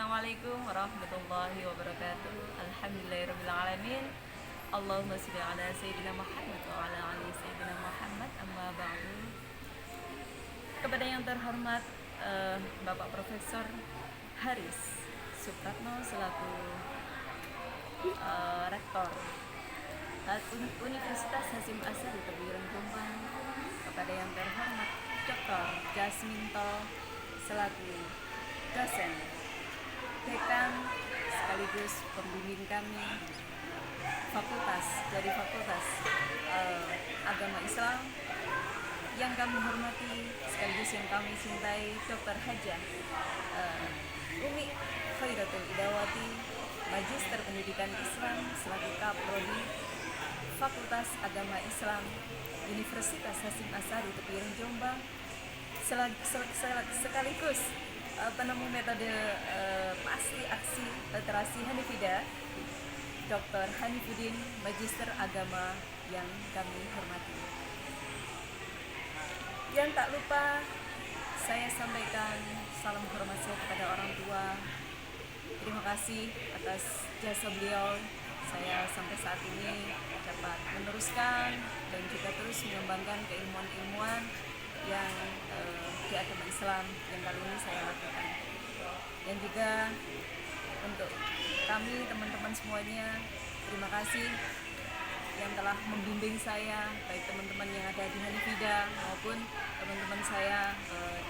Assalamualaikum warahmatullahi wabarakatuh. Alhamdulillahirrabbilalamin. Allahumma sholli ala Sayyidina Muhammad wa ala ali Sayyidina Muhammad, amma ba'du. Kepada yang terhormat Bapak Profesor Haris Supratno selaku Rektor Universitas Hasyim Asyari Tebuireng Jombang, kepada yang terhormat Dr. Jasminto selaku dosen, dekan sekaligus pembimbing kami dari Fakultas Agama Islam, yang kami hormati sekaligus yang kami cintai, Dr. Hajah Umi Khairatul Idawati, Magister Pendidikan Islam selaku Kaprodi Fakultas Agama Islam Universitas Hasyim Asyari Tebuireng Jombang, sekaligus penemu metode pasti aksi literasi Hanifida, Dr. Hanifuddin, Magister Agama yang kami hormati. Yang tak lupa saya sampaikan salam hormat saya kepada orang tua. Terima kasih atas jasa beliau. Saya sampai saat ini dapat meneruskan dan juga terus mengembangkan keilmuan-ilmuwan yang di agama Islam yang kali ini saya lakukan. Dan juga untuk kami teman-teman semuanya, terima kasih yang telah membimbing saya, baik teman-teman yang ada di Hanifida maupun teman-teman saya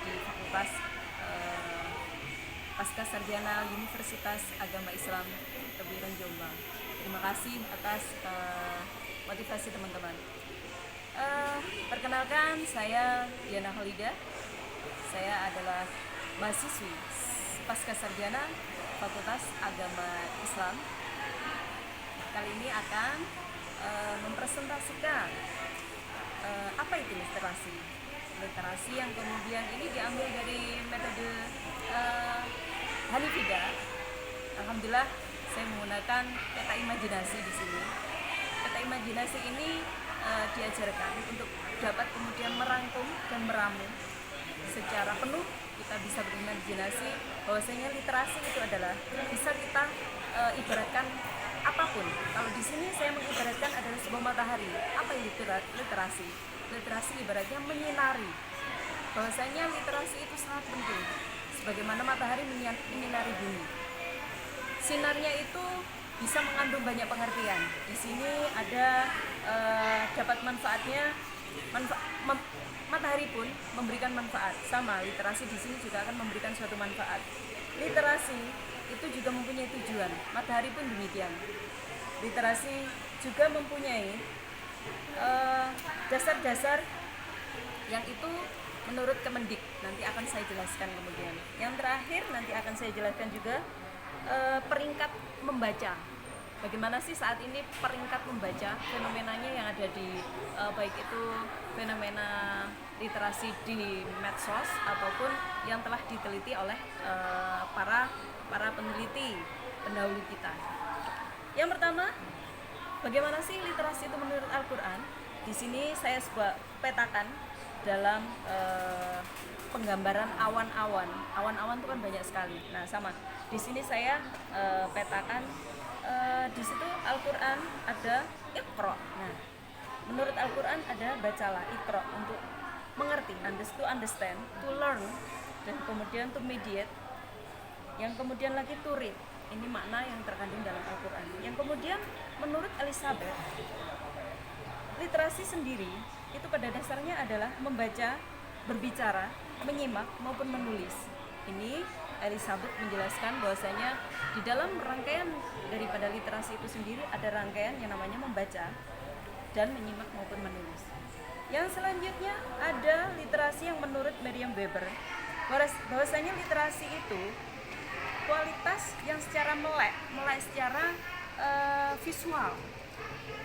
di Fakultas Pasca Sarjana Universitas Agama Islam Tebuireng Jombang. Terima kasih atas motivasi teman-teman. Perkenalkan, saya Diana Khalida. Saya adalah mahasiswi Pasca Sarjana Fakultas Agama Islam. Kali ini akan mempresentasikan apa itu literasi. Literasi yang kemudian ini diambil dari metode Hanifida. Alhamdulillah saya menggunakan peta imajinasi di sini. Peta imajinasi ini diajarkan untuk dapat kemudian merangkum dan meramu secara penuh. Kita bisa berimajinasi bahwasanya literasi itu adalah bisa kita ibaratkan apapun. Kalau di sini saya mengibaratkan adalah sebuah matahari. Apa yang literasi? Literasi ibaratnya menyinari. Bahwasanya literasi itu sangat penting. Sebagaimana matahari menyinari bumi. Sinarnya itu bisa mengandung banyak pengertian. Di sini ada dapat manfaatnya. Matahari pun memberikan manfaat. Sama, literasi di sini juga akan memberikan suatu manfaat. Literasi itu juga mempunyai tujuan. Matahari pun demikian. Literasi juga mempunyai dasar-dasar yang itu menurut Kemendik. Nanti akan saya jelaskan kemudian. Yang terakhir nanti akan saya jelaskan juga peringkat membaca. Bagaimana sih saat ini peringkat membaca, fenomenanya yang ada di baik itu fenomena literasi di medsos ataupun yang telah diteliti oleh para peneliti pendahulu kita. Yang pertama, bagaimana sih literasi itu menurut Al-Quran? Di sini saya coba petakan dalam penggambaran awan-awan. Awan-awan itu kan banyak sekali. Nah, sama. Di sini saya petakan di situ Al-Quran ada Iqra. Nah, menurut Al-Quran ada bacalah, Iqra, untuk mengerti, to understand, to learn, dan kemudian to mediate, yang kemudian lagi to read. Ini makna yang terkandung dalam Al-Quran. Yang kemudian menurut Elizabeth, literasi sendiri itu pada dasarnya adalah membaca, berbicara, menyimak maupun menulis. Ini Elizabeth menjelaskan bahwasanya di dalam rangkaian daripada literasi itu sendiri ada rangkaian yang namanya membaca dan menyimak maupun menulis. Yang selanjutnya ada literasi yang menurut Merriam-Webber, bahwasanya literasi itu kualitas yang secara melek secara visual.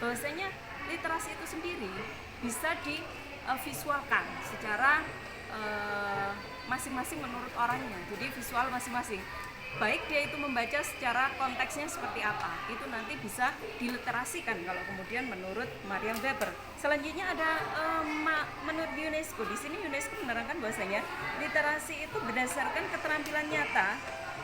Bahwasanya literasi itu sendiri bisa divisualkan secara masing-masing menurut orangnya. Jadi visual masing-masing. Baik dia itu membaca secara konteksnya seperti apa, itu nanti bisa diliterasikan kalau kemudian menurut Merriam-Webber. Selanjutnya ada menurut UNESCO. Di sini UNESCO menerangkan bahwasanya literasi itu berdasarkan keterampilan nyata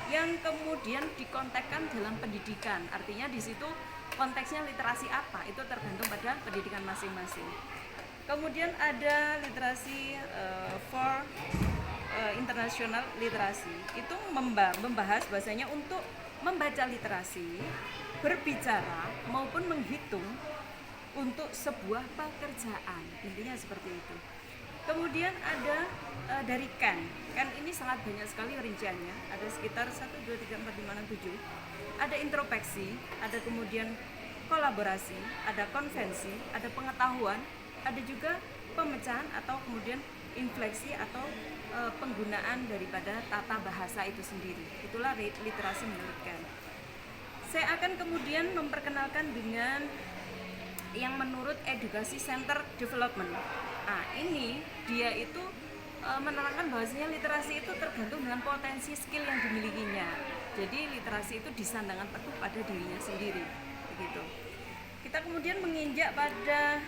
yang kemudian dikontekskan dalam pendidikan. Artinya di situ konteksnya literasi apa itu tergantung pada pendidikan masing-masing. Kemudian ada literasi for international literasi, itu membahas bahasanya untuk membaca literasi, berbicara maupun menghitung untuk sebuah pekerjaan, intinya seperti itu. Kemudian ada dari Ken ini sangat banyak sekali rinciannya, ada sekitar 1, 2, 3, 4, 5, 6, 7. Ada introspeksi, ada kemudian kolaborasi, ada konvensi, ada pengetahuan, ada juga pemecahan atau kemudian infleksi atau penggunaan daripada tata bahasa itu sendiri. Itulah literasi menurut Ken. Saya akan kemudian memperkenalkan dengan yang menurut Education Center Development. Nah, ini dia itu menerangkan bahwasanya literasi itu tergantung dengan potensi skill yang dimilikinya. Jadi literasi itu disandangkan teguh pada dirinya sendiri, begitu. Kita kemudian menginjak pada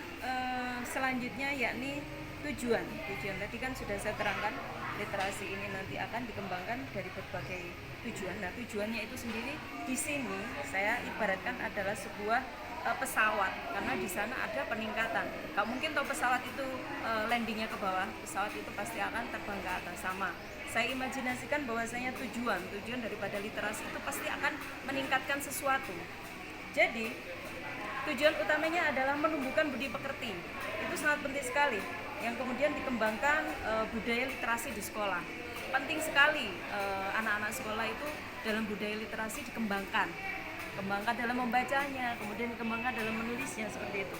selanjutnya, yakni tujuan. Tadi kan sudah saya terangkan, literasi ini nanti akan dikembangkan dari berbagai tujuan. Nah, tujuannya itu sendiri di sini saya ibaratkan adalah sebuah pesawat, karena di sana ada peningkatan. Gak mungkin tahu pesawat itu landingnya ke bawah, pesawat itu pasti akan terbang ke atas. Sama, saya imajinasikan bahwasanya tujuan daripada literasi itu pasti akan meningkatkan sesuatu. Jadi tujuan utamanya adalah menumbuhkan budi pekerti, itu sangat penting sekali, yang kemudian dikembangkan budaya literasi di sekolah. Penting sekali anak-anak sekolah itu dalam budaya literasi dikembangkan dalam membacanya, kemudian dikembangkan dalam menulisnya, seperti itu.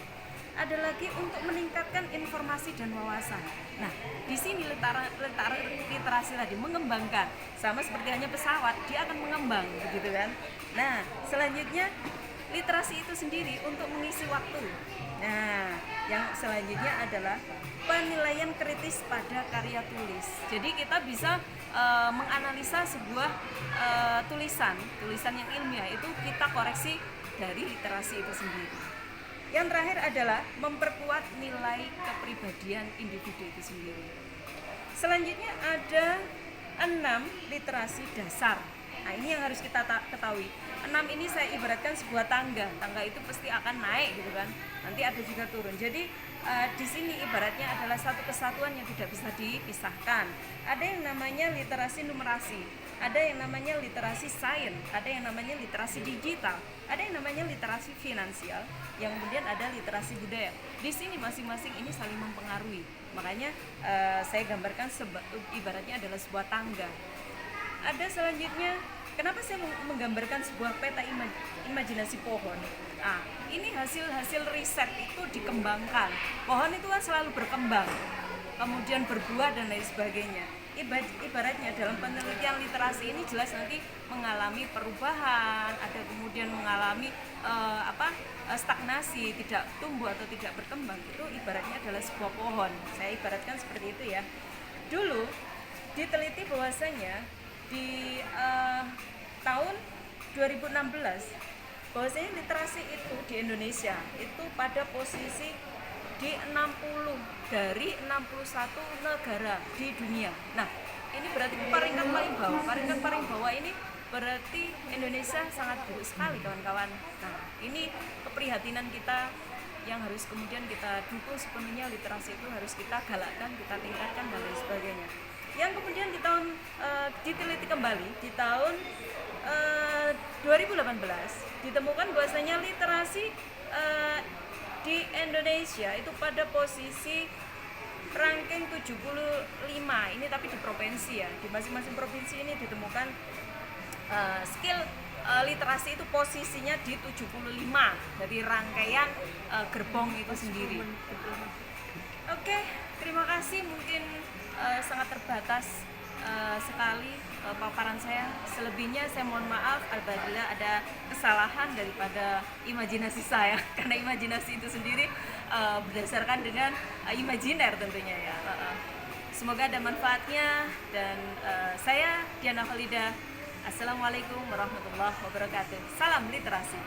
Ada lagi untuk meningkatkan informasi dan wawasan. Nah, di sini literasi tadi mengembangkan, sama seperti hanya pesawat, dia akan mengembang, begitu kan. Nah, selanjutnya literasi itu sendiri untuk mengisi waktu. Nah, yang selanjutnya adalah penilaian kritis pada karya tulis. Jadi kita bisa menganalisa sebuah tulisan yang ilmiah, itu kita koreksi dari literasi itu sendiri. Yang terakhir adalah memperkuat nilai kepribadian individu itu sendiri. Selanjutnya ada 6 literasi dasar. Nah, ini yang harus kita ketahui. 6 ini saya ibaratkan sebuah tangga itu pasti akan naik, gitu kan. Nanti ada juga turun. Jadi di sini ibaratnya adalah satu kesatuan yang tidak bisa dipisahkan. Ada yang namanya literasi numerasi, ada yang namanya literasi sains, ada yang namanya literasi digital, ada yang namanya literasi finansial, yang kemudian ada literasi budaya. Di sini masing-masing ini saling mempengaruhi. Makanya saya gambarkan ibaratnya adalah sebuah tangga. Ada selanjutnya, kenapa saya menggambarkan sebuah peta imajinasi pohon? Nah, ini hasil riset itu dikembangkan. Pohon itu kan selalu berkembang, kemudian berbuah dan lain sebagainya. Ibaratnya dalam penelitian literasi ini jelas nanti mengalami perubahan, ada kemudian mengalami stagnasi, tidak tumbuh atau tidak berkembang. Itu ibaratnya adalah sebuah pohon. Saya ibaratkan seperti itu ya. Dulu diteliti bahwasanya di tahun 2016 bahwasanya literasi itu di Indonesia itu pada posisi di 60 dari 61 negara di dunia. Nah, ini berarti peringkat paling bawah ini berarti Indonesia sangat buruk sekali, kawan-kawan. Nah, ini keprihatinan kita yang harus kemudian kita dukung sepenuhnya. Literasi itu harus kita galakkan, kita tingkatkan dan lain sebagainya. Yang kemudian di tahun diteliti kembali di tahun 2018 ditemukan bahwasanya literasi di Indonesia itu pada posisi ranking 75. Ini tapi di provinsi ya, di masing-masing provinsi ini ditemukan skill literasi itu posisinya di 75 dari rangkaian gerbong itu sendiri. Oke, terima kasih. Mungkin sangat terbatas sekali paparan saya. Selebihnya saya mohon maaf apabila ada kesalahan daripada imajinasi saya karena imajinasi itu sendiri berdasarkan dengan imajiner tentunya ya. Semoga ada manfaatnya dan saya Diana Khalida. Assalamualaikum warahmatullahi wabarakatuh. Salam literasi.